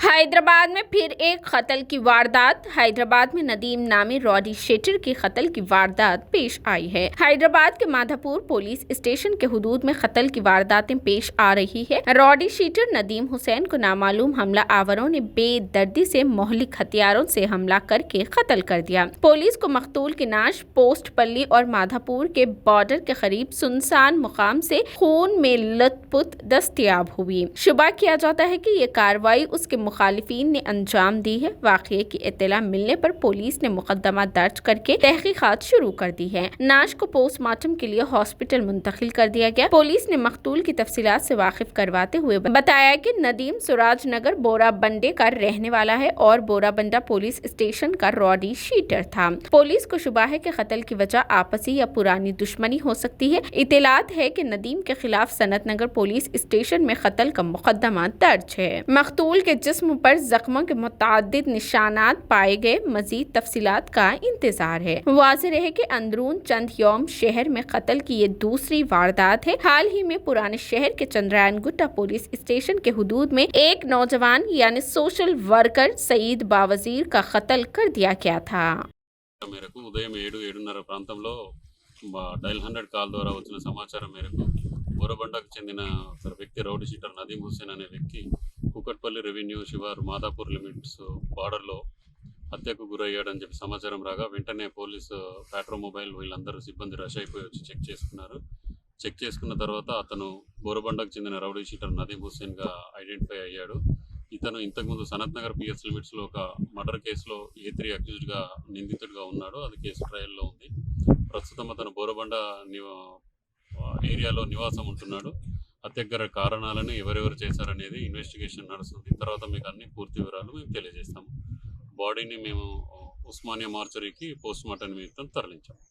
हैदराबाद में फिर एक कत्ल की वारदात। हैदराबाद में नदीम नामी रॉडी शेटर की कत्ल की वारदात पेश आई है। हैदराबाद के माधापुर पुलिस स्टेशन के हुदूद में कत्ल की वारदातें पेश आ रही है। रॉडी शेटर नदीम हुसैन को नामालूम हमला आवरों ने बेदर्दी से मोहलिक हथियारों से हमला करके कत्ल कर दिया। पुलिस को मकतूल की नाश पोस्ट पल्ली और माधापुर के बॉर्डर के करीब सुनसान मुकाम से खून में लथपथ दस्तयाब हुई। शुबा किया जाता है कि ये कार्रवाई उसके मुखालिफिन ने अंजाम दी है। वाक़ये की इत्तला मिलने पर पुलिस ने मुकदमा दर्ज करके तहकीकात शुरू कर दी है। नाश को पोस्टमार्टम के लिए हॉस्पिटल मुंतकिल कर दिया गया। पुलिस ने मकतूल की तफसीलात से वाकिफ करवाते हुए बताया कि नदीम सुराज नगर बोराबंडे का रहने वाला है और बोराबंडा पुलिस स्टेशन का रॉडी शीटर था। पुलिस को शुबा है कि कत्ल की वजह आपसी या पुरानी दुश्मनी हो सकती है। इत्तलात है कि नदीम के खिलाफ सनत नगर पुलिस स्टेशन में कत्ल का मुकदमा दर्ज है। मकतूल के जिस्म पर जख्मों के मुतादिद निशानात पाए गए। मजीद तफसीलात का इंतजार है। वाज़ेह है कि अंदरून चंद यौम शहर में कत्ल की ये दूसरी वारदात है। हाल ही में पुराने शहर के चंद्रायन गुट्टा पुलिस स्टेशन के हुदूद में एक नौजवान यानी सोशल वर्कर सईद बावजीर का कत्ल कर दिया गया था। మేరకు ఉదయం 7-7:30 ప్రాంతంలో డైల్ 100 కాల్ ద్వారా వచ్చిన సమాచారం మేరకు బోరబండకు చెందిన ఒక వ్యక్తి రౌడీ షీటర్ నదీం హుస్సేన్ అనే వ్యక్తి కూకట్పల్లి రెవెన్యూ శివారు మాదాపూర్ లిమిట్స్ బార్డర్లో హత్యకు గురయ్యాడని చెప్పి సమాచారం రాగా వెంటనే పోలీసు ప్యాట్రో మొబైల్ వీళ్ళందరూ సిబ్బంది రష్ అయిపోయి వచ్చి చెక్ చేసుకున్నారు. చెక్ చేసుకున్న తర్వాత అతను బోరబండకు చెందిన రౌడీ షీటర్ నదీం హుస్సేన్గా ఐడెంటిఫై అయ్యాడు. ఇతను ఇంతకుముందు సనత్ నగర్ పిఎస్ లిమిట్స్లో ఒక మర్డర్ కేసులో A3 అక్యూజ్డ్గా నిందితుడిగా ఉన్నాడు. అది కేసు ట్రయల్లో ఉంది. ప్రస్తుతం అతను బోరబండ ఏరియాలో నివాసం ఉంటున్నాడు. హత్యకు గల కారణాలను ఎవరెవరు చేశారనేది ఇన్వెస్టిగేషన్ నడుస్తుంది. తర్వాత మీకు అన్ని పూర్తి వివరాలు మేము తెలియజేస్తాము. బాడీని మేము ఉస్మానియా మార్చరీకి పోస్ట్ మార్టం నిమిత్తం తరలించాము.